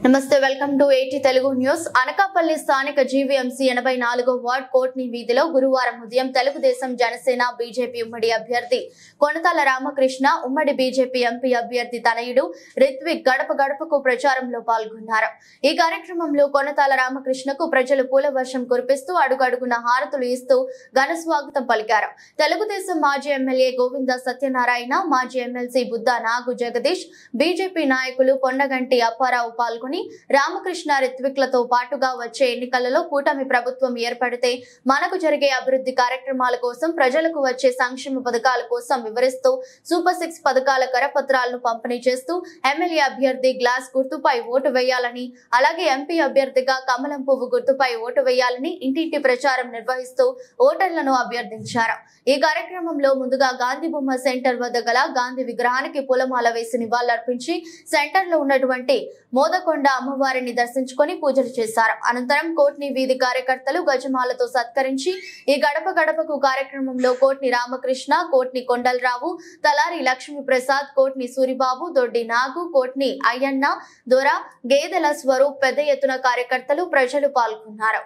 నమస్తే welcome to ఏటీ Telugu news. Anakapalli స్థానిక జీవీఎంసీ 84వ వార్డ్ కోట్ని వీధిలో గురువారం ఉదయం తెలుగుదేశం జనసేన బీజేపీ ఉమ్మడి అభ్యర్థి కొనతాల రామకృష్ణ, ఉమ్మడి బీజేపీ ఎంపీ అభ్యర్థి తనయుడు రిత్విక్ గడప గడపకు ప్రచారంలో పాల్గొన్నారు. ఈ కార్యక్రమంలో కొనతాల రామకృష్ణకు ప్రజలు పూల వర్షం కురిపిస్తూ అడుగడుగున హారతులు ఇస్తూ ఘన స్వాగతం పలికారు. తెలుగుదేశం మాజీ ఎమ్మెల్యే గోవింద సత్యనారాయణ, మాజీ ఎమ్మెల్సీ బుద్దా నాగు జగదీష్, బీజేపీ నాయకులు కొండగంటి అప్పారావు పాల్గొని రామకృష్ణ రిత్విక్లతో పాటుగా వచ్చే ఎన్నికలలో కూటమి ప్రభుత్వం ఏర్పడితే మనకు జరిగే అభివృద్ధి కార్యక్రమాల కోసం, ప్రజలకు వచ్చే సంక్షేమ పథకాల కోసం వివరిస్తూ సూపర్ 6 పథకాల కరపత్రాలను పంపిణీ చేస్తూ ఎమ్మెల్యే అభ్యర్థి గ్లాస్ గుర్తుపై ఓటు వేయాలని, అలాగే ఎంపీ అభ్యర్థిగా కమలం పువ్వు గుర్తుపై ఓటు వేయాలని ఇంటింటి ప్రచారం నిర్వహిస్తూ ఓటర్లను అభ్యర్థించారు. ఈ కార్యక్రమంలో ముందుగా గాంధీ బొమ్మ సెంటర్ వద్ద గల గాంధీ విగ్రహానికి పూలమాల వేసి నివాళులర్పించి సెంటర్ లో ఉన్నటువంటి మోదకొండ అమ్మవారిని దర్శించుకొని పూజలు చేశారు. అనంతరం కోట్ని వీధి కార్యకర్తలు గజమాలతో సత్కరించి ఈ గడప గడపకు కార్యక్రమంలో కోట్ని రామకృష్ణ, కోట్ని కొండలరావు, తలారి లక్ష్మీ ప్రసాద్, కోట్ని సూరిబాబు, దొడ్డి నాగు, కోట్ని అయ్యన్న, దొర, గేదెల స్వరూప్ పెద్ద ఎత్తున కార్యకర్తలు ప్రజలు పాల్గొన్నారు.